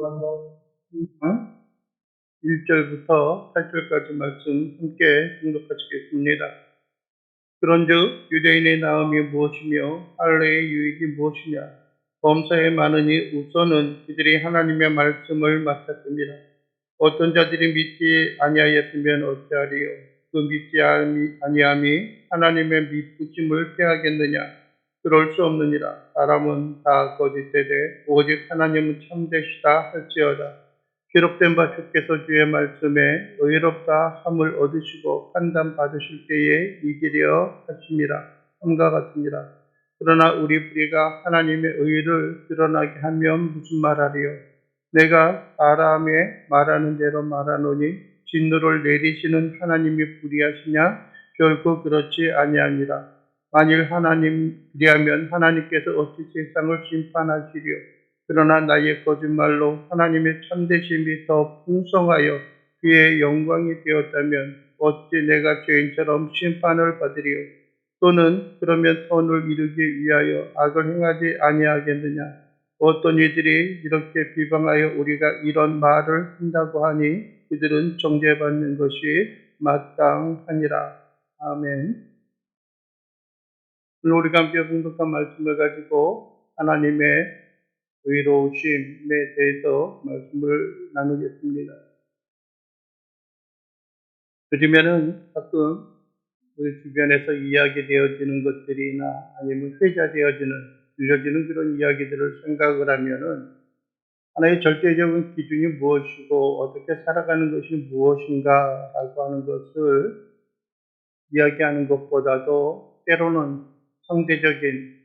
어? 1절부터 8절까지 말씀 함께 등록하시겠습니다. 그런즉 유대인의 나음이 무엇이며 할례의 유익이 무엇이냐? 범사에 많으니 우선은 그들이 하나님의 말씀을 맡았습니다. 어떤 자들이 믿지 아니하였으면 어찌하리요? 그 믿지 아니함이 하나님의 믿부심을 패하겠느냐? 그럴 수 없느니라. 사람은 다 거짓되되 오직 하나님은 참되시다 할지어다. 기록된 바 주께서 주의 말씀에 의롭다 함을 얻으시고 판단 받으실 때에 이기려 하심이라. 함과 같으니라. 그러나 우리 뿌리가 하나님의 의를 드러나게 하면 무슨 말하리요? 내가 사람의 말하는 대로 말하노니 진노를 내리시는 하나님이 불의하시냐? 결코 그렇지 아니하니라. 만일 그리하면 하나님께서 어찌 세상을 심판하시리요? 그러나 나의 거짓말로 하나님의 참되심이 더 풍성하여 그의 영광이 되었다면 어찌 내가 죄인처럼 심판을 받으리요? 또는 그러면 선을 이루기 위하여 악을 행하지 아니하겠느냐? 어떤 이들이 이렇게 비방하여 우리가 이런 말을 한다고 하니 그들은 정죄받는 것이 마땅하니라. 아멘. 오늘 우리가 함께 공독한 말씀을 가지고 하나님의 의로우심에 대해서 말씀을 나누겠습니다. 그러면은 가끔 우리 주변에서 이야기되어지는 것들이나 아니면 들려지는 그런 이야기들을 생각을 하면은 하나의 절대적인 기준이 무엇이고 어떻게 살아가는 것이 무엇인가라고 하는 것을 이야기하는 것보다도 때로는 상대적인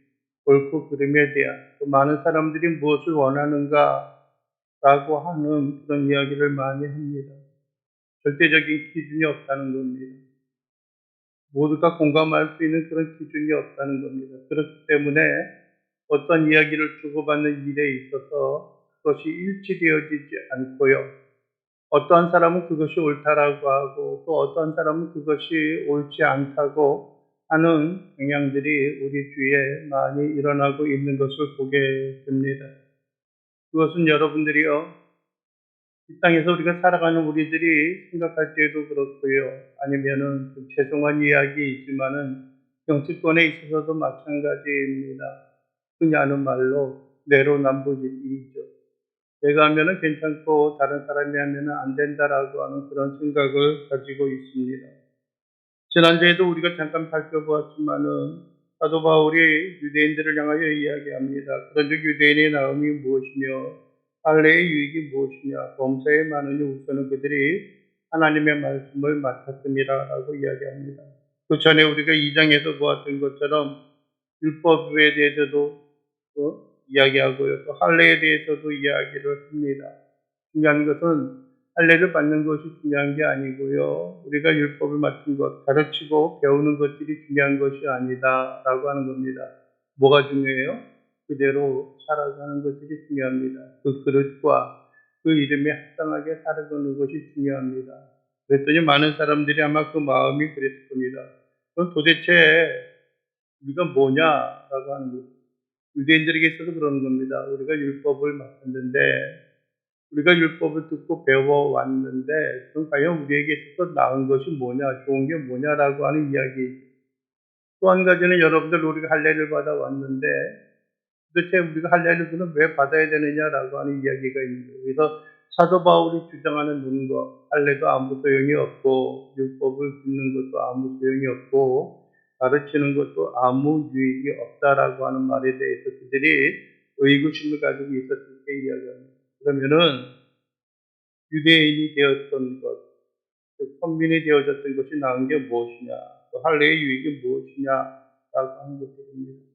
옳고 그름에 대한 또 많은 사람들이 무엇을 원하는가라고 하는 그런 이야기를 많이 합니다. 절대적인 기준이 없다는 겁니다. 모두가 공감할 수 있는 그런 기준이 없다는 겁니다. 그렇기 때문에 어떤 이야기를 주고받는 일에 있어서 그것이 일치되어지지 않고요. 어떠한 사람은 그것이 옳다라고 하고 또 어떠한 사람은 그것이 옳지 않다고 하는 경향들이 우리 주위에 많이 일어나고 있는 것을 보게 됩니다. 그것은 여러분들이요, 이 땅에서 우리가 살아가는 우리들이 생각할 때에도 그렇고요. 아니면은 좀 죄송한 이야기이지만은 정치권에 있어서도 마찬가지입니다. 흔히 하는 말로 내로남불이죠. 내가 하면은 괜찮고 다른 사람이 하면은 안 된다라고 하는 그런 생각을 가지고 있습니다. 지난주에도 우리가 잠깐 살펴보았지만은 사도 바울이 유대인들을 향하여 이야기합니다. 그런즉 유대인의 나음이 무엇이며 할례의 유익이 무엇이냐? 범사에 많으니 우선은 그들이 하나님의 말씀을 맡았음이라라고 이야기합니다. 그 전에 우리가 2장에서 보았던 것처럼 율법에 대해서도 이야기하고요. 또 할례에 대해서도 이야기를 합니다. 중요한 것은 할례를 받는 것이 중요한 게 아니고요. 우리가 율법을 맡은 것, 가르치고 배우는 것들이 중요한 것이 아니다라고 하는 겁니다. 뭐가 중요해요? 그대로 살아가는 것들이 중요합니다. 그 그릇과 그 이름에 합당하게 살아가는 것이 중요합니다. 그랬더니 많은 사람들이 아마 그 마음이 그랬을 겁니다. 그럼 도대체 우리가 뭐냐라고 하는 거죠. 유대인들에게 있어서 그러는 겁니다. 우리가 율법을 맡았는데 우리가 율법을 듣고 배워왔는데 그럼 과연 우리에게 있어서 나은 것이 뭐냐, 좋은 게 뭐냐라고 하는 이야기. 또 한 가지는 여러분들 우리가 할례를 받아왔는데 도대체 우리가 할례를 그럼 왜 받아야 되느냐라고 하는 이야기가 있는 거예요. 그래서 사도 바울이 주장하는 거, 할례도 아무 소용이 없고 율법을 듣는 것도 아무 소용이 없고 가르치는 것도 아무 유익이 없다라고 하는 말에 대해서 그들이 의구심을 가지고 있었을 때 이야기합니다. 그러면은 유대인이 되었던 것, 선민이 되어졌던 것이 나은 게 무엇이냐, 또 할례의 유익이 무엇이냐라고 하는 것들입니다.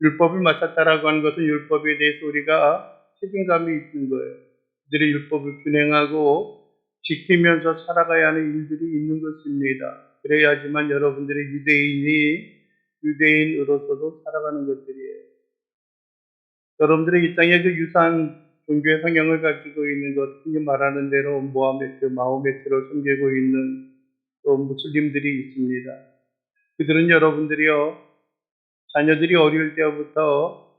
율법을 맡았다라고 하는 것은 율법에 대해서 우리가 책임감이 있는 거예요. 그들의 율법을 준행하고 지키면서 살아가야 하는 일들이 있는 것입니다. 그래야지만 여러분들의 유대인으로서도 살아가는 것들이에요. 여러분들의 이 땅에 그 유사한 종교의 성향을 가지고 있는 것, 흔히 말하는 대로 마호메트를 섬기고 있는 또 무슬림들이 있습니다. 그들은 여러분들이요, 자녀들이 어릴 때부터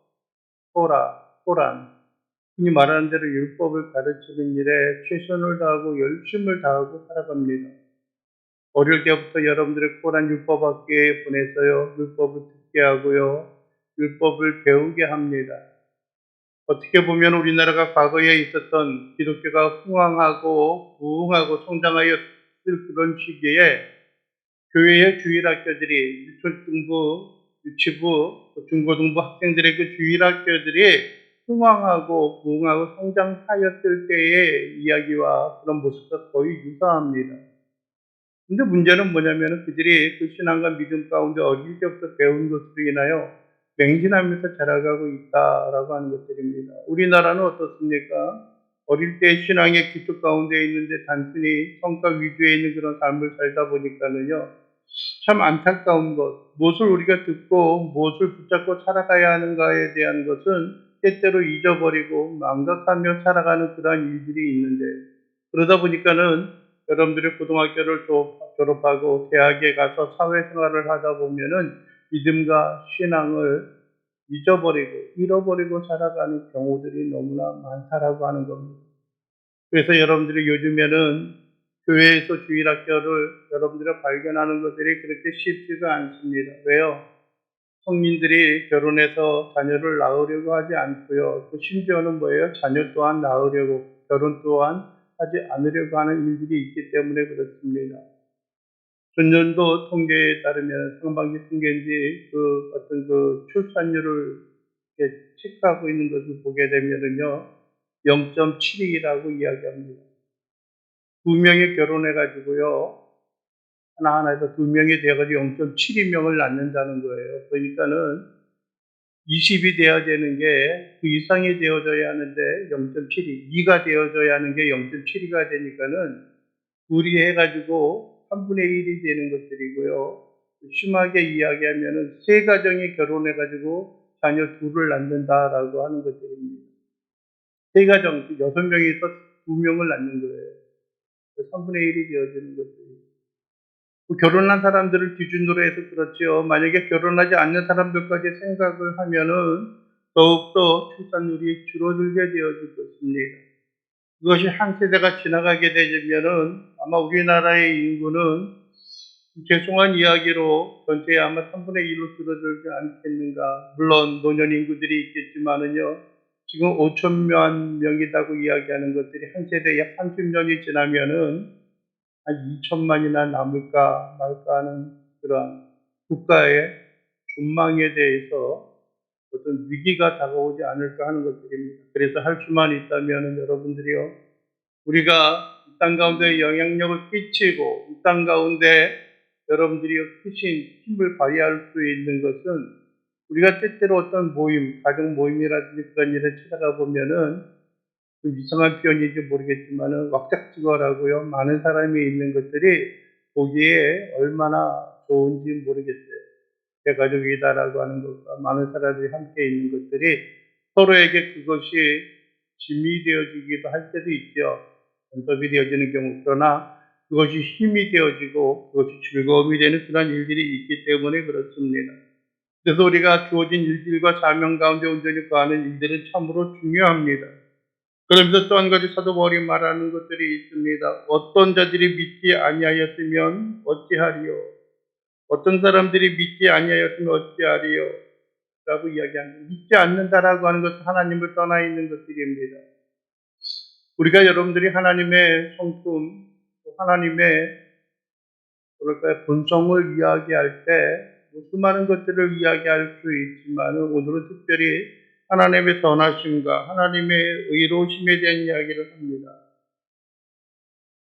토란, 흔히 말하는 대로 율법을 가르치는 일에 최선을 다하고 열심을 다하고 살아갑니다. 어릴 때부터 여러분들의 코란 율법학교에 보내서요, 율법을 듣게 하고요, 율법을 배우게 합니다. 어떻게 보면 우리나라가 과거에 있었던 기독교가 흥왕하고 부흥하고 성장하였을 그런 시기에 교회의 주일학교들이 유초등부, 유치부, 중고등부 학생들의 그 주일학교들이 흥왕하고 부흥하고 성장하였을 때의 이야기와 그런 모습과 거의 유사합니다. 근데 문제는 뭐냐면 그들이 그 신앙과 믿음 가운데 어릴 때부터 배운 것으로 인하여 맹신하면서 자라가고 있다라고 하는 것들입니다. 우리나라는 어떻습니까? 어릴 때 신앙의 기초 가운데 있는데 단순히 성과 위주에 있는 그런 삶을 살다 보니까는요, 참 안타까운 것, 무엇을 우리가 듣고 무엇을 붙잡고 살아가야 하는가에 대한 것은 때때로 잊어버리고 망각하며 살아가는 그러한 일들이 있는데요. 그러다 보니까는 여러분들이 고등학교를 졸업하고 대학에 가서 사회생활을 하다 보면은 믿음과 신앙을 잃어버리고 살아가는 경우들이 너무나 많다라고 하는 겁니다. 그래서 여러분들이 요즘에는 교회에서 주일학교를 여러분들이 발견하는 것들이 그렇게 쉽지가 않습니다. 왜요? 성민들이 결혼해서 자녀를 낳으려고 하지 않고요. 또 심지어는 뭐예요? 자녀 또한 낳으려고, 결혼 또한 하지 않으려고 하는 일들이 있기 때문에 그렇습니다. 전년도 통계에 따르면 상반기 통계인지 그 어떤 그 출산율을 이렇게 체크하고 있는 것을 보게 되면은요, 0.72라고 이야기합니다. 두 명이 결혼해가지고요, 하나하나에서 두 명이 돼가지고 0.72명을 낳는다는 거예요. 그러니까는 20이 되어야 되는 게 그 이상이 되어져야 하는데 0.72, 2가 되어져야 하는 게 0.72가 되니까는 둘이 해가지고 3분의 1이 되는 것들이고요. 심하게 이야기하면은 세 가정이 결혼해가지고 자녀 둘을 낳는다라고 하는 것들입니다. 세 가정, 6명에서 2명을 낳는 거예요. 3분의 1이 되어지는 것들이. 결혼한 사람들을 기준으로 해서 그렇지요. 만약에 결혼하지 않는 사람들까지 생각을 하면은 더욱더 출산율이 줄어들게 되어질 것입니다. 그것이 한 세대가 지나가게 되면은 아마 우리나라의 인구는 죄송한 이야기로 전체에 아마 3분의 1로 줄어들지 않겠는가. 물론 노년 인구들이 있겠지만은요. 지금 5천만 명이라고 이야기하는 것들이 한 세대 약 30년이 지나면은 한 2천만이나 남을까 말까 하는 그러한 국가의 전망에 대해서 어떤 위기가 다가오지 않을까 하는 것들입니다. 그래서 할 수만 있다면 여러분들이요, 우리가 이 땅 가운데 영향력을 끼치고 이 땅 가운데 여러분들이 크신 힘을 발휘할 수 있는 것은 우리가 때때로 어떤 모임, 가족 모임이라든지 그런 일을 찾아가 보면은 좀 이상한 표현인지 모르겠지만은 왁작지거라고요. 많은 사람이 있는 것들이 보기에 얼마나 좋은지 모르겠어요. 대가족이다라고 하는 것과 많은 사람들이 함께 있는 것들이 서로에게 그것이 짐이 되어지기도 할 때도 있죠. 연습이 되어지는 경우. 그러나 그것이 힘이 되어지고 그것이 즐거움이 되는 그런 일들이 있기 때문에 그렇습니다. 그래서 우리가 주어진 일들과 사명 가운데 온전히 거하는 일들은 참으로 중요합니다. 그러면서 또 한 가지 사도 바울이 말하는 것들이 있습니다. 어떤 자들이 믿지 아니하였으면 어찌하리요? 어떤 사람들이 믿지 아니하였으면 어찌하리요? 라고 이야기합니다. 믿지 않는다라고 하는 것은 하나님을 떠나 있는 것들입니다. 우리가 여러분들이 하나님의 성품, 하나님의 뭐랄까요, 본성을 이야기할 때 수많은 것들을 이야기할 수 있지만 오늘은 특별히 하나님의 선하심과 하나님의 의로우심에 대한 이야기를 합니다.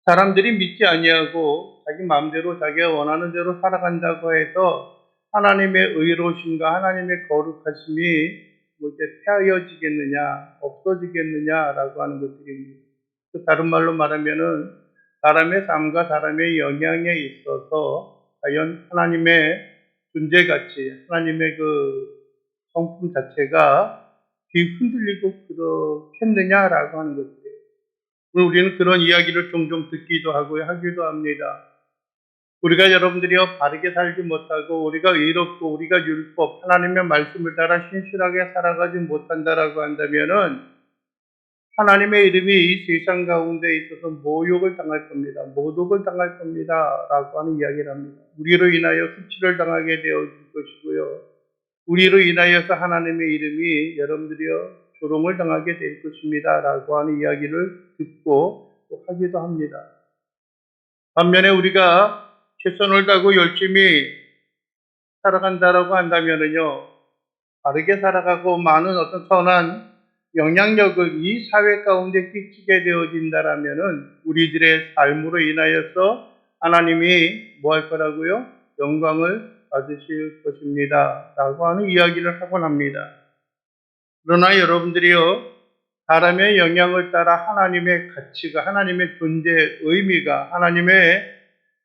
사람들이 믿지 아니하고 자기 마음대로 자기가 원하는 대로 살아간다고 해서 하나님의 의로우심과 하나님의 거룩하심이 이렇게 폐하여지겠느냐, 없어지겠느냐라고 하는 것들입니다. 다른 말로 말하면은 사람의 삶과 사람의 영향에 있어서 과연 하나님의 존재가치, 하나님의 그 성품 자체가 흔들리고 그렇겠느냐라고 하는 것들이에요. 우리는 그런 이야기를 종종 듣기도 하고 하기도 합니다. 우리가 여러분들이요, 바르게 살지 못하고 우리가 의롭고 우리가 율법, 하나님의 말씀을 따라 신실하게 살아가지 못한다라고 한다면은 하나님의 이름이 이 세상 가운데 있어서 모욕을 당할 겁니다. 모독을 당할 겁니다. 라고 하는 이야기를 합니다. 우리로 인하여 수치를 당하게 되어질 것이고요. 우리로 인하여서 하나님의 이름이 여러분들이여 조롱을 당하게 될 것입니다. 라고 하는 이야기를 듣고 또 하기도 합니다. 반면에 우리가 최선을 다하고 열심히 살아간다라고 한다면은요, 바르게 살아가고 많은 어떤 선한 영향력을 이 사회 가운데 끼치게 되어진다라면은 우리들의 삶으로 인하여서 하나님이 뭐 할 거라고요? 영광을 받으실 것입니다. 라고 하는 이야기를 하곤 합니다. 그러나 여러분들이요, 사람의 영향을 따라 하나님의 가치가, 하나님의 존재의 의미가, 하나님의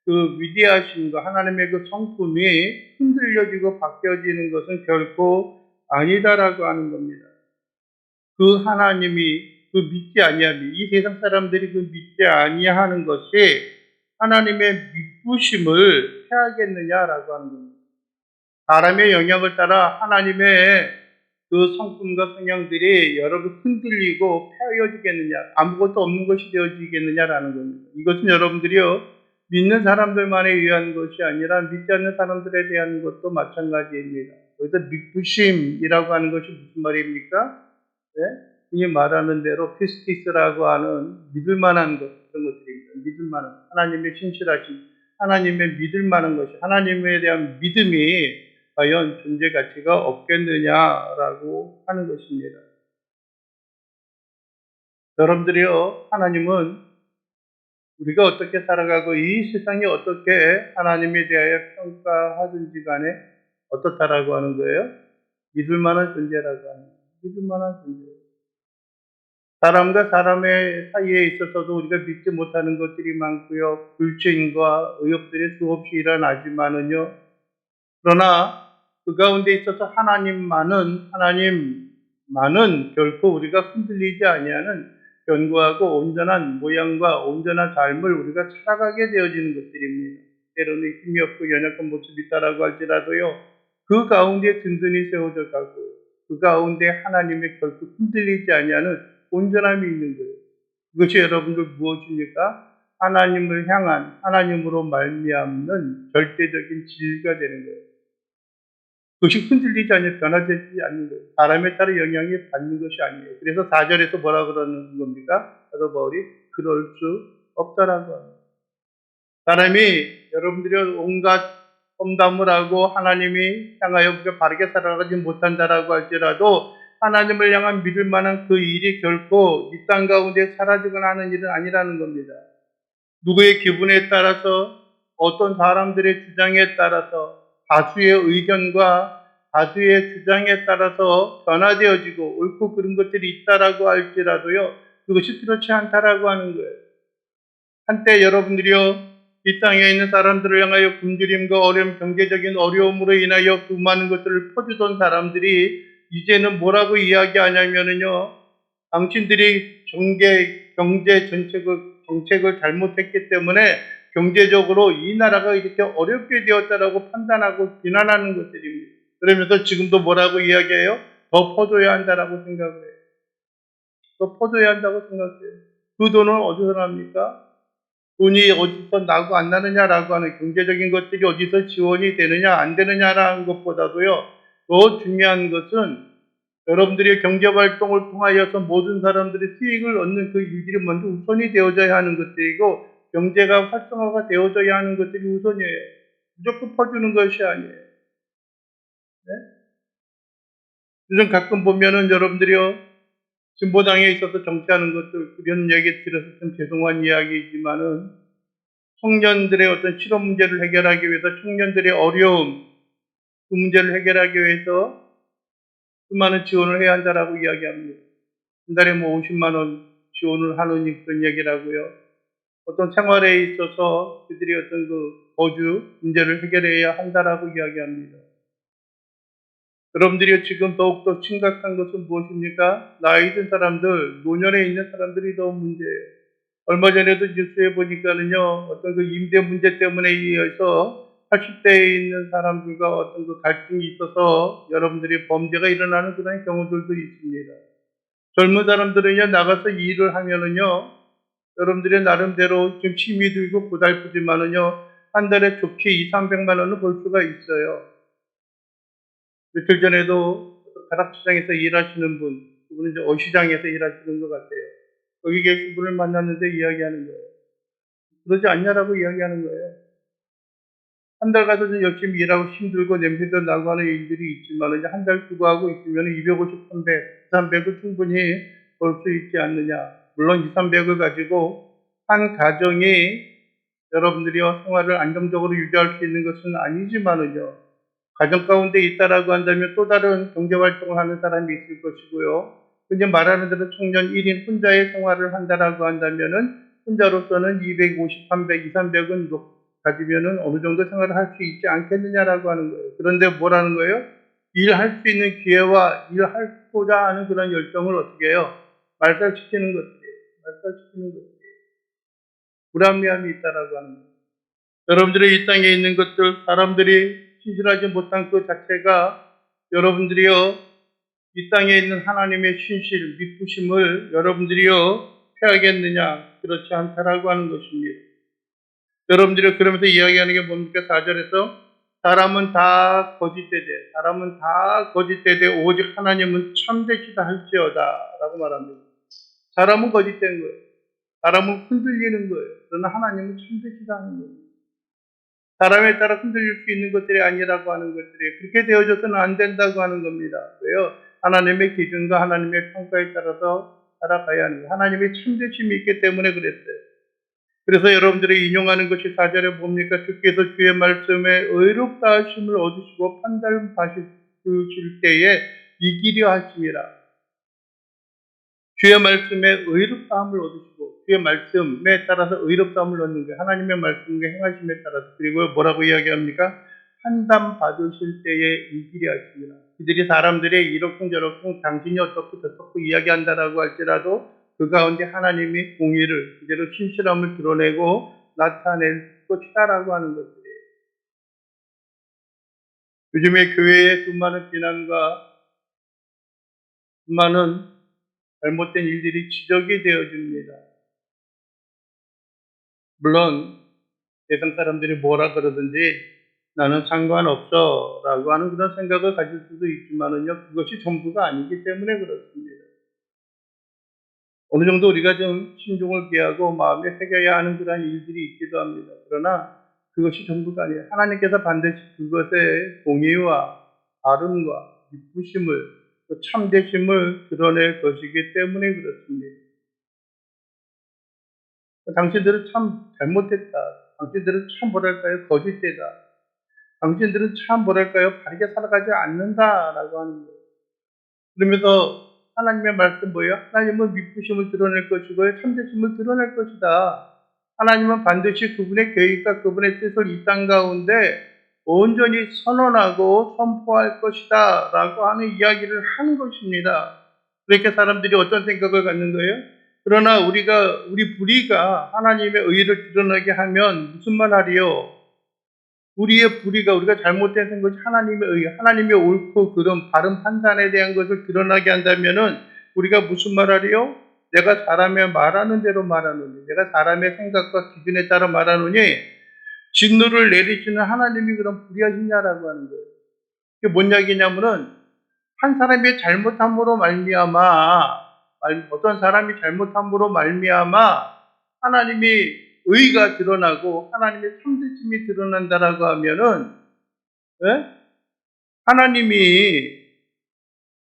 그 위대하심과 하나님의 그 성품이 흔들려지고 바뀌어지는 것은 결코 아니다라고 하는 겁니다. 그 하나님이 그 믿지 아니함이, 이 세상 사람들이 그 믿지 아니하는 것이 하나님의 믿부심을 해야겠느냐라고 하는 겁니다. 사람의 영향을 따라 하나님의 그 성품과 성향들이 여러분 흔들리고 폐허해지겠느냐, 아무것도 없는 것이 되어지겠느냐라는 겁니다. 이것은 여러분들이요, 믿는 사람들만에 의한 것이 아니라 믿지 않는 사람들에 대한 것도 마찬가지입니다. 그래서 믿부심이라고 하는 것이 무슨 말입니까? 네? 흔히 말하는 대로 피스티스라고 하는 믿을 만한 것, 그런 것들입니다. 믿을 만한, 하나님의 신실하심, 하나님의 믿을 만한 것이, 하나님에 대한 믿음이 과연 존재 가치가 없겠느냐라고 하는 것입니다. 여러분들이요, 하나님은 우리가 어떻게 살아가고 이 세상이 어떻게 하나님에 대하여 평가하든지 간에 어떻다라고 하는 거예요? 믿을 만한 존재라고 하는 거예요. 믿을 만한 존재. 사람과 사람의 사이에 있어서도 우리가 믿지 못하는 것들이 많고요. 불신과 의혹들이 수없이 일어나지만은요. 그러나 그 가운데 있어서 하나님만은 결코 우리가 흔들리지 아니하는 견고하고 온전한 모양과 온전한 삶을 우리가 살아가게 되어지는 것들입니다. 때로는 힘이 없고 연약한 모습이 있다라고 할지라도요. 그 가운데 든든히 세워져 가고 그 가운데 하나님의 결코 흔들리지 아니하는 온전함이 있는 거예요. 그것이 여러분들 무엇입니까? 하나님을 향한 하나님으로 말미암는 절대적인 진리가 되는 거예요. 그것이 흔들리지 않는 변화되지 않는 거예요. 사람에 따라 영향이 받는 것이 아니에요. 그래서 4절에서 뭐라 그러는 겁니까? 사도 바울이 그럴 수 없다라고 합니다. 사람이 여러분들이 온갖 험담을 하고 하나님이 향하여 우리가 바르게 살아가지 못한다라고 할지라도 하나님을 향한 믿을 만한 그 일이 결코 이 땅 가운데 사라지거나 하는 일은 아니라는 겁니다. 누구의 기분에 따라서 어떤 사람들의 주장에 따라서 다수의 의견과 다수의 주장에 따라서 변화되어지고 옳고 그른 것들이 있다라고 할지라도요. 그것이 그렇지 않다라고 하는 거예요. 한때 여러분들이요. 이 땅에 있는 사람들을 향하여 굶주림과 어려움, 경제적인 어려움으로 인하여 그 많은 것들을 퍼주던 사람들이 이제는 뭐라고 이야기하냐면은요. 당신들이 경제 정책을 잘못했기 때문에 경제적으로 이 나라가 이렇게 어렵게 되었다라고 판단하고 비난하는 것들입니다. 그러면서 지금도 뭐라고 이야기해요? 더 퍼줘야 한다라고 생각을 해요. 더 퍼줘야 한다고 생각해요. 그 돈은 어디서 납니까? 돈이 어디서 나고 안 나느냐라고 하는 경제적인 것들이 어디서 지원이 되느냐 안 되느냐라는 것보다도요. 더 중요한 것은 여러분들의 경제활동을 통하여서 모든 사람들이 수익을 얻는 그 일들이 먼저 우선이 되어져야 하는 것들이고 경제가 활성화가 되어져야 하는 것들이 우선이에요. 무조건 퍼주는 것이 아니에요. 네? 요즘 가끔 보면은 여러분들이요. 진보당에 있어서 정치하는 것들 이런 얘기 들어서 좀 죄송한 이야기이지만은 청년들의 어떤 실업 문제를 해결하기 위해서 청년들의 어려움 그 문제를 해결하기 위해서 수많은 지원을 해야 한다라고 이야기합니다. 한 달에 뭐 50만 원 지원을 하는 그런 얘기라고요. 어떤 생활에 있어서 그들이 어떤 그 거주 문제를 해결해야 한다라고 이야기합니다. 여러분들이 지금 더욱더 심각한 것은 무엇입니까? 나이 든 사람들, 노년에 있는 사람들이 더 문제예요. 얼마 전에도 뉴스에 보니까는요, 어떤 그 임대 문제 때문에 의해서 80대에 있는 사람들과 어떤 그 갈등이 있어서 여러분들이 범죄가 일어나는 그런 경우들도 있습니다. 젊은 사람들은요, 나가서 일을 하면은요, 여러분들이 나름대로 좀 힘이 들고 고달프지만은요, 한 달에 좋게 200~300만 원을 벌 수가 있어요. 며칠 전에도 가락시장에서 일하시는 분, 그분은 이제 어시장에서 일하시는 것 같아요. 거기 계신 분을 만났는데 이야기하는 거예요. 그러지 않냐라고 이야기하는 거예요. 한 달 가서 좀 열심히 일하고 힘들고 냄새도 나고 하는 일들이 있지만 이제 한 달 수고하고 있으면 250, 300, 300을 충분히 벌 수 있지 않느냐. 물론 2, 300을 가지고 한 가정이 여러분들이요 생활을 안정적으로 유지할 수 있는 것은 아니지만은요. 가정 가운데 있다라고 한다면 또 다른 경제 활동을 하는 사람이 있을 것이고요. 근데 말하는 대로 청년 1인 혼자의 생활을 한다라고 한다면은 혼자로서는 250, 300, 2, 300은 가지면은 어느 정도 생활을 할 수 있지 않겠느냐라고 하는 거예요. 그런데 뭐라는 거예요? 일할 수 있는 기회와 일하고자 하는 그런 열정을 어떻게 해요? 말살시키는 것들이에요. 말살시키는 것들이에요. 불합리함이 있다라고 하는 거예요. 여러분들의 이 땅에 있는 것들, 사람들이 신실하지 못한 그 자체가 여러분들이요, 이 땅에 있는 하나님의 신실, 믿부심을 여러분들이요, 해야겠느냐? 그렇지 않다라고 하는 것입니다. 여러분들이 그러면서 이야기하는 게 뭡니까? 4절에서 사람은 다 거짓되되, 사람은 다 거짓되되 오직 하나님은 참되시다 할지어다 라고 말합니다. 사람은 거짓된 거예요. 사람은 흔들리는 거예요. 그러나 하나님은 참되시다 하는 거예요. 사람에 따라 흔들릴 수 있는 것들이 아니라고 하는 것들이 그렇게 되어져서는 안 된다고 하는 겁니다. 왜요? 하나님의 기준과 하나님의 평가에 따라서 살아가야 하는 거예요. 하나님의 참되심이 있기 때문에 그랬어요. 그래서 여러분들이 인용하는 것이 4절에 뭡니까? 주께서 주의 말씀에 의롭다 하심을 얻으시고 판단 받으실 때에 이기려 하심이라. 주의 말씀에 의롭다함을 얻으시고 주의 말씀에 따라서 의롭다함을 얻는 거예요. 하나님의 말씀과 행하심에 따라서. 그리고 뭐라고 이야기합니까? 판단 받으실 때에 이기려 하십니다. 그들이 사람들의 이러쿵저러쿵 당신이 어떻고 저떻고 이야기한다라고 할지라도 그 가운데 하나님이 공의를 그대로 신실함을 드러내고 나타낼 것이다라고 하는 것들이에요. 요즘에 교회의 수많은 비난과 수많은 잘못된 일들이 지적이 되어집니다. 물론 세상 사람들이 뭐라 그러든지 나는 상관없어 라고 하는 그런 생각을 가질 수도 있지만은요, 그것이 전부가 아니기 때문에 그렇습니다. 어느 정도 우리가 좀 신중을 기하고 마음에 새겨야 하는 그런 일들이 있기도 합니다. 그러나 그것이 전부가 아니에요. 하나님께서 반드시 그것의 공의와 바름과 기쁘심을 또 참되심을 드러낼 것이기 때문에 그렇습니다. 당신들은 참 잘못했다. 당신들은 참 뭐랄까요? 거짓되다. 당신들은 참 뭐랄까요? 바르게 살아가지 않는다라고 하는 거예요. 그러면서 하나님의 말씀 뭐예요? 하나님은 믿부심을 드러낼 것이고요. 참되심을 드러낼 것이다. 하나님은 반드시 그분의 계획과 그분의 뜻을 이 땅 가운데 온전히 선언하고 선포할 것이다. 라고 하는 이야기를 하는 것입니다. 그렇게 사람들이 어떤 생각을 갖는 거예요? 그러나 우리 불의가 하나님의 의를 드러나게 하면 무슨 말 하리요? 우리의 불의가 우리가 잘못된 것이 하나님의 의, 하나님의 옳고 그름, 바른 판단에 대한 것을 드러나게 한다면은 우리가 무슨 말하리요? 내가 사람의 말하는 대로 말하노니, 내가 사람의 생각과 기준에 따라 말하노니 진노를 내리시는 하나님이 그럼 불의하시냐라고 하는 거예요. 이게 뭔 이야기냐면은 한 사람의 잘못함으로 말미암아 어떤 사람이 잘못함으로 말미암아 하나님이 의가 드러나고 하나님의 참되심이 드러난다라고 하면은 예? 하나님이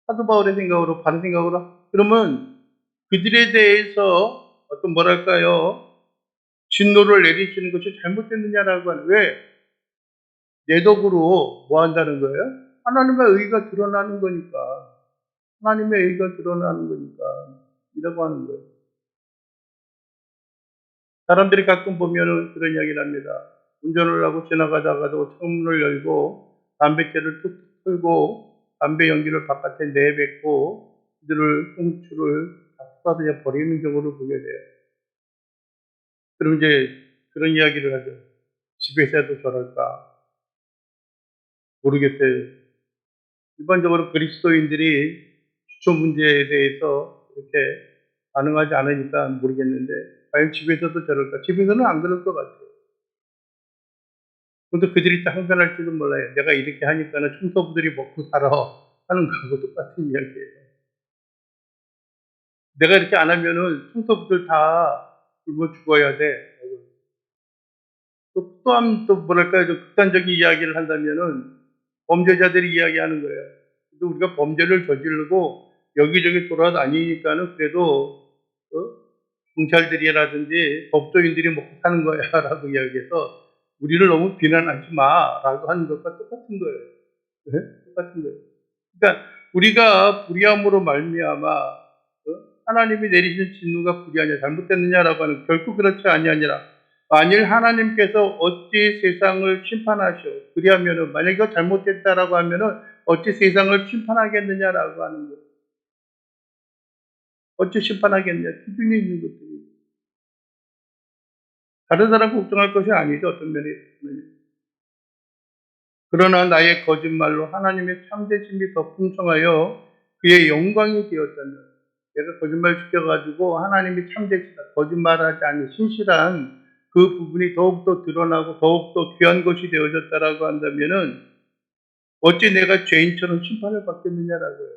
사도 바울의 생각으로 바른 생각으로 그러면 그들에 대해서 어떤 뭐랄까요 진노를 내리시는 것이 잘못됐느냐라고 하는 왜 내덕으로 뭐 한다는 거예요? 하나님의 의가 드러나는 거니까 하나님의 의가 드러나는 거니까 이라고 하는 거예요. 사람들이 가끔 보면은 그런 이야기를 합니다. 운전을 하고 지나가다가도 창문을 열고 담뱃재를 툭툭 틀고 담배 연기를 바깥에 내뱉고 그들을 홍추를 다 쏟아서 그냥 버리는 경우를 보게 돼요. 그럼 이제 그런 이야기를 하죠. 집에서도 저럴까? 모르겠어요. 일반적으로 그리스도인들이 주초 문제에 대해서 그렇게 반응하지 않으니까 모르겠는데, 과연 집에서도 저럴까? 집에서는 안 그럴 것 같아요. 근데 그들이 또 항변할지도 몰라요. 내가 이렇게 하니까는 청소부들이 먹고 살아 하는 거하고 똑같은 이야기예요. 내가 이렇게 안 하면은 청소부들 다 굶어 죽어야 돼. 또 뭐랄까요, 좀 극단적인 이야기를 한다면은 범죄자들이 이야기하는 거예요. 그래도 우리가 범죄를 저지르고 여기저기 돌아다니니까는 그래도 경찰들이라든지 법조인들이 먹고 사는 거야라고 이야기해서 우리를 너무 비난하지 마라고 하는 것과 똑같은 거예요. 네? 똑같은 거예요. 그러니까 우리가 불의함으로 말미암아 하나님이 내리신 진노가 불의하냐 잘못됐느냐라고 하는, 결코 그렇지 아니하니라. 만일 하나님께서 어찌 세상을 심판하시오. 그리하면은 만약 이거 잘못됐다라고 하면은 어찌 세상을 심판하겠느냐라고 하는 거예요. 어찌 심판하겠냐. 기준이 있는 것들이. 다른 사람 걱정할 것이 아니죠. 어떤 면에 있으면. 그러나 나의 거짓말로 하나님의 참되심이 더 풍성하여 그의 영광이 되었다면, 내가 거짓말 시켜가지고 하나님이 참되시다, 거짓말하지 않는 신실한 그 부분이 더욱더 드러나고 더욱더 귀한 것이 되어졌다라고 한다면은 어찌 내가 죄인처럼 심판을 받겠느냐라고요.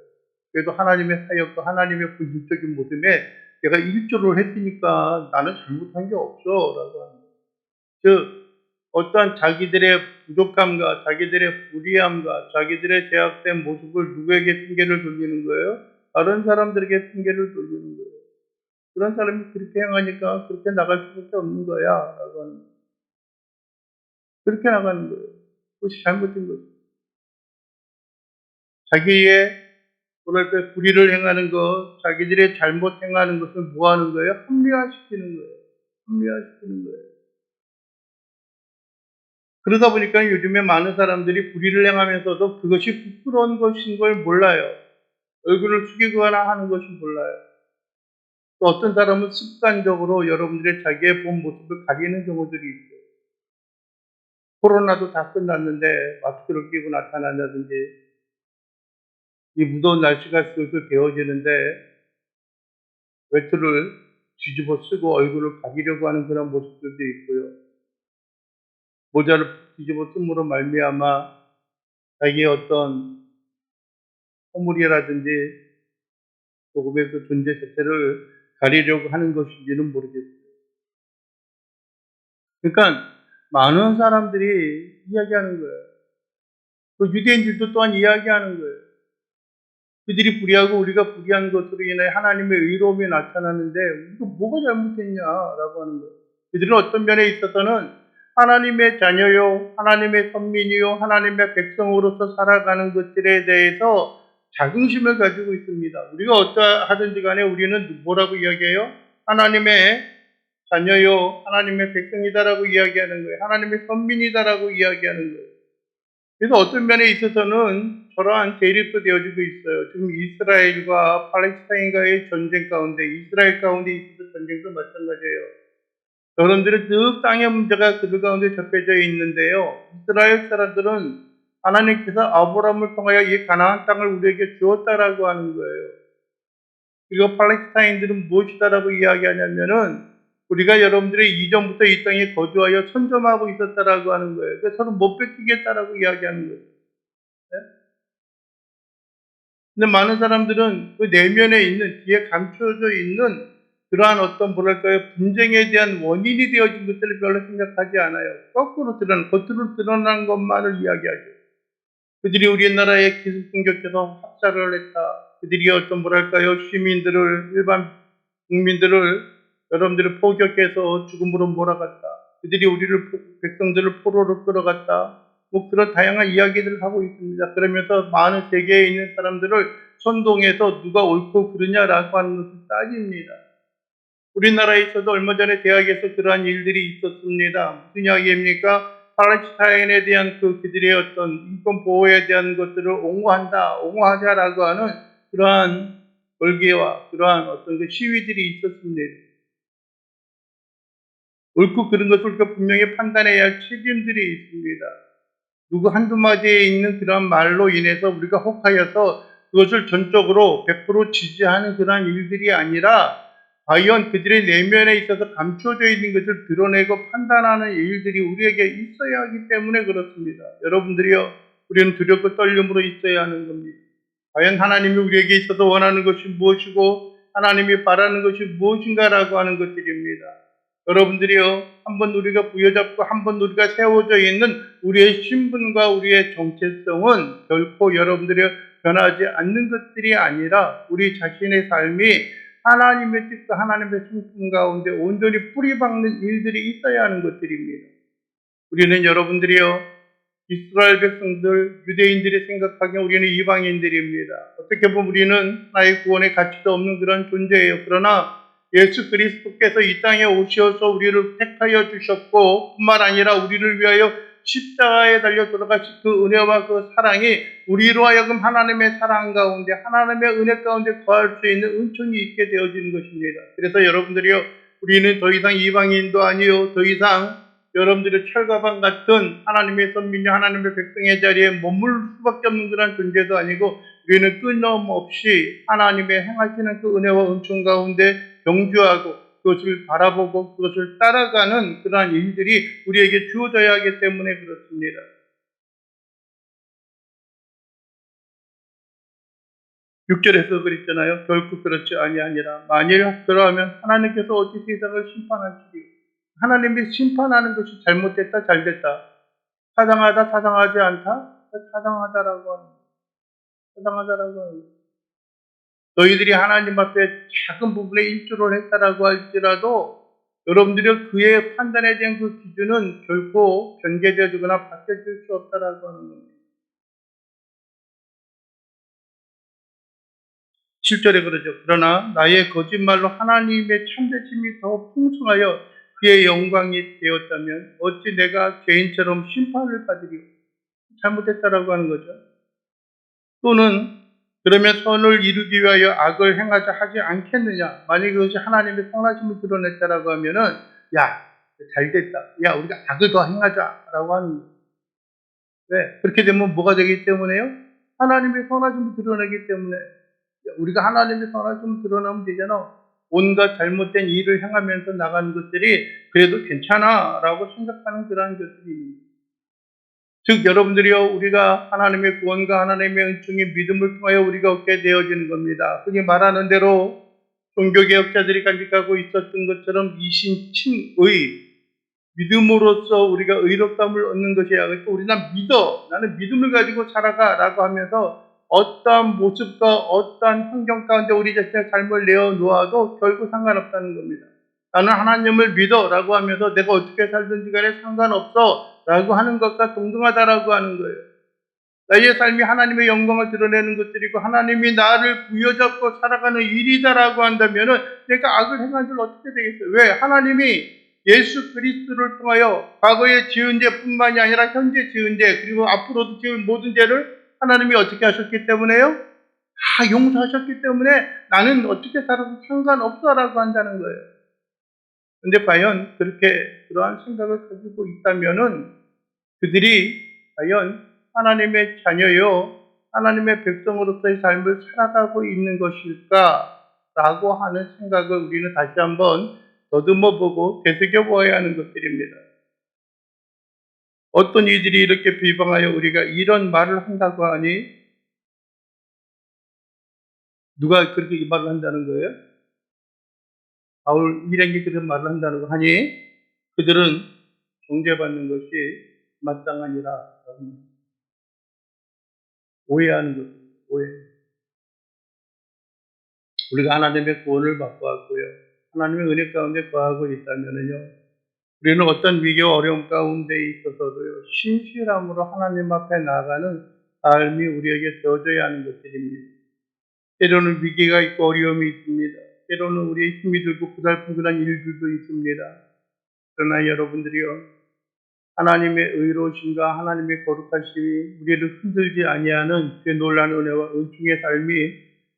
그래도 하나님의 사역과 하나님의 본질적인 모습에 내가 일조를 했으니까 나는 잘못한 게 없어라고 하는 거예요. 즉 어떠한 자기들의 부족함과 자기들의 불의함과 자기들의 제약된 모습을 누구에게 핑계를 돌리는 거예요? 다른 사람들에게 핑계를 돌리는 거예요. 그런 사람이 그렇게 행하니까 그렇게 나갈 수밖에 없는 거야 라고 하는 거예요. 그렇게 나가는 거예요. 그것이 잘못된 거죠. 자기의 뭐랄까 불의를 행하는 것, 자기들의 잘못 행하는 것을 뭐 하는 거예요? 합리화시키는 거예요. 합리화시키는 거예요. 그러다 보니까 요즘에 많은 사람들이 불의를 행하면서도 그것이 부끄러운 것인 걸 몰라요. 얼굴을 숙이거나 하는 것이 몰라요. 또 어떤 사람은 습관적으로 여러분들의 자기의 본 모습을 가리는 경우들이 있어요. 코로나도 다 끝났는데 마스크를 끼고 나타난다든지, 이 무더운 날씨가 슬슬 개어지는데 외투를 뒤집어 쓰고 얼굴을 가리려고 하는 그런 모습들도 있고요. 모자를 뒤집어 쓴으로 말미암아 자기의 어떤 허물이라든지 조금의 그 존재 자체를 가리려고 하는 것인지는 모르겠어요. 그러니까 많은 사람들이 이야기하는 거예요. 그 유대인들도 또한 이야기하는 거예요. 그들이 불의하고 우리가 불의한 것으로 인해 하나님의 의로움이 나타나는데 우리가 뭐가 잘못했냐라고 하는 거예요. 그들은 어떤 면에 있어서는 하나님의 자녀요, 하나님의 선민이요, 하나님의 백성으로서 살아가는 것들에 대해서 자긍심을 가지고 있습니다. 우리가 어떠하든지 간에 우리는 뭐라고 이야기해요? 하나님의 자녀요, 하나님의 백성이다라고 이야기하는 거예요. 하나님의 선민이다라고 이야기하는 거예요. 그래서 어떤 면에 있어서는 저러한 대립도 되어지고 있어요. 지금 이스라엘과 팔레스타인과의 전쟁 가운데, 이스라엘 가운데 있어서 전쟁도 마찬가지예요. 여러분들은 늘 땅의 문제가 그들 가운데 접해져 있는데요. 이스라엘 사람들은 하나님께서 아브라함을 통하여 이 가나안 땅을 우리에게 주었다라고 하는 거예요. 그리고 팔레스타인들은 무엇이다라고 이야기하냐면은 우리가 여러분들의 이전부터 이 땅에 거주하여 선점하고 있었다라고 하는 거예요. 그래서 서로 못 뺏기겠다라고 이야기하는 거예요. 네? 근데 많은 사람들은 그 내면에 있는, 뒤에 감춰져 있는 그러한 어떤 뭐랄까요, 분쟁에 대한 원인이 되어진 것들을 별로 생각하지 않아요. 거꾸로 겉으로 드러난 것만을 이야기하죠. 그들이 우리나라에 기습 공격해서 학살을 했다. 그들이 어떤 뭐랄까요, 시민들을, 일반 국민들을, 여러분들을 포격해서 죽음으로 몰아갔다. 그들이 백성들을 포로로 끌어갔다. 뭐 그런 다양한 이야기들을 하고 있습니다. 그러면서 많은 세계에 있는 사람들을 선동해서 누가 옳고 그르냐라고 하는 것을 따집니다. 우리나라에 있어도 얼마 전에 대학에서 그러한 일들이 있었습니다. 무슨 이야기입니까? 팔레스타인에 대한 그들의 어떤 인권 보호에 대한 것들을 옹호하자라고 하는 그러한 걸개와 그러한 어떤 그 시위들이 있었습니다. 옳고 그른 것을 우리가 분명히 판단해야 할 책임들이 있습니다. 누구 한두 마디에 있는 그런 말로 인해서 우리가 혹하여서 그것을 전적으로 100% 지지하는 그러한 일들이 아니라 과연 그들의 내면에 있어서 감춰져 있는 것을 드러내고 판단하는 일들이 우리에게 있어야 하기 때문에 그렇습니다. 여러분들이요, 우리는 두렵고 떨림으로 있어야 하는 겁니다. 과연 하나님이 우리에게 있어서 원하는 것이 무엇이고 하나님이 바라는 것이 무엇인가라고 하는 것들입니다. 여러분들이요, 한번 우리가 부여잡고 한번 우리가 세워져 있는 우리의 신분과 우리의 정체성은 결코 여러분들이 변하지 않는 것들이 아니라 우리 자신의 삶이 하나님의 뜻과 하나님의 성품 가운데 온전히 뿌리박는 일들이 있어야 하는 것들입니다. 우리는 여러분들이요, 이스라엘 백성들, 유대인들이 생각하기에 우리는 이방인들입니다. 어떻게 보면 우리는 나의 구원의 가치도 없는 그런 존재예요. 그러나 예수 그리스도께서 이 땅에 오셔서 우리를 택하여 주셨고 뿐만 아니라 우리를 위하여 십자가에 달려 돌아가신 그 은혜와 그 사랑이 우리로 하여금 하나님의 사랑 가운데 하나님의 은혜 가운데 거할 수 있는 은총이 있게 되어지는 것입니다. 그래서 여러분들이요, 우리는 더 이상 이방인도 아니요, 더 이상 여러분들의 철가방 같은 하나님의 선민이 하나님의 백성의 자리에 머물 수밖에 없는 그런 존재도 아니고 우리는 끊임없이 하나님의 행하시는 그 은혜와 은총 가운데 경주하고 그것을 바라보고 그것을 따라가는 그러한 일들이 우리에게 주어져야 하기 때문에 그렇습니다. 6절에서 그랬잖아요. 결코 그렇지 아니하니라. 만일 그러하면 하나님께서 어찌 세상을 심판하시리요. 하나님이 심판하는 것이 잘못됐다, 잘됐다, 타당하다, 타당하지 않다, 타당하다라고 하는 거예요. 타당하다라고 하는 거예요. 너희들이 하나님 앞에 작은 부분에 일조를 했다라고 할지라도 여러분들이 그의 판단에 대한 그 기준은 결코 변개되어지거나 바뀌어질 수 없다라고 하는 겁니다. 7절에 그러죠. 그러나 나의 거짓말로 하나님의 참되심이 더 풍성하여 그의 영광이 되었다면 어찌 내가 죄인처럼 심판을 받으리요. 잘못했다라고 하는 거죠. 또는 그러면 선을 이루기 위하여 악을 행하자 하지 않겠느냐. 만약에 그것이 하나님의 선하심을 드러냈다라고 하면은 야, 잘됐다. 야, 우리가 악을 더 행하자라고 하는 거예요. 왜? 그렇게 되면 뭐가 되기 때문에요? 하나님의 선하심을 드러내기 때문에. 우리가 하나님의 선하심을 드러나면 되잖아. 온갖 잘못된 일을 행하면서 나가는 것들이 그래도 괜찮아라고 생각하는 그러한 것들이 있는 거예요. 즉 여러분들이요, 우리가 하나님의 구원과 하나님의 은총의 믿음을 통하여 우리가 얻게 되어지는 겁니다. 흔히 말하는 대로 종교개혁자들이 간직하고 있었던 것처럼 이신칭의 믿음으로써 우리가 의롭다함을 얻는 것이야. 그러니까 우리는 믿어. 나는 믿음을 가지고 살아가라고 하면서 어떠한 모습과 어떠한 환경 가운데 우리 자신의 삶을 내어놓아도 결국 상관없다는 겁니다. 나는 하나님을 믿어라고 하면서 내가 어떻게 살든지 간에 상관없어라고 하는 것과 동등하다라고 하는 거예요. 나의 삶이 하나님의 영광을 드러내는 것들이고 하나님이 나를 부여잡고 살아가는 일이다라고 한다면은 내가 악을 행한 줄 어떻게 되겠어요? 왜? 하나님이 예수 그리스도를 통하여 과거에 지은 죄뿐만이 아니라 현재 지은 죄 그리고 앞으로도 지을 모든 죄를 하나님이 어떻게 하셨기 때문에요? 다 용서하셨기 때문에 나는 어떻게 살아도 상관없어라고 한다는 거예요. 근데 과연 그렇게 그러한 생각을 가지고 있다면은 그들이 과연 하나님의 자녀요, 하나님의 백성으로서의 삶을 살아가고 있는 것일까라고 하는 생각을 우리는 다시 한번 더듬어 보고 되새겨 보아야 하는 것들입니다. 어떤 이들이 이렇게 비방하여 우리가 이런 말을 한다고 하니 누가 그렇게 이 말을 한다는 거예요? 바울 일행이 그런 말을 한다고 하니 그들은 정죄받는 것이 마땅하니라. 오해하는 것, 오해. 우리가 하나님의 구원을 받고 왔고요. 하나님의 은혜 가운데 거하고 있다면요. 우리는 어떤 위기와 어려움 가운데 있어서도요. 신실함으로 하나님 앞에 나아가는 삶이 우리에게 되어져야 하는 것들입니다. 때로는 위기가 있고 어려움이 있습니다. 때로는 우리의 힘이 들고 고달픈 일들도 있습니다. 그러나 여러분들이요. 하나님의 의로우심과 하나님의 거룩하심이 우리를 흔들지 아니하는 그 놀라운 은혜와 은총의 삶이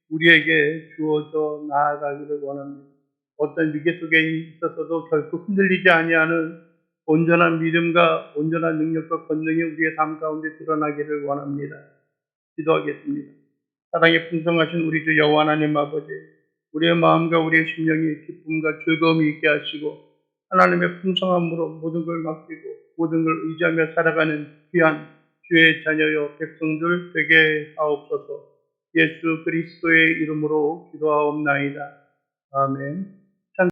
우리에게 주어져 나아가기를 원합니다. 어떤 위기 속에 있어서도 결코 흔들리지 아니하는 온전한 믿음과 온전한 능력과 권능이 우리의 삶 가운데 드러나기를 원합니다. 기도하겠습니다. 사랑에 풍성하신 우리 주 여호와 하나님 아버지, 우리의 마음과 우리의 심령이 기쁨과 즐거움이 있게 하시고 하나님의 풍성함으로 모든 걸 맡기고 모든 걸 의지하며 살아가는 귀한 주의 자녀여 백성들 되게 하옵소서. 예수 그리스도의 이름으로 기도하옵나이다. 아멘.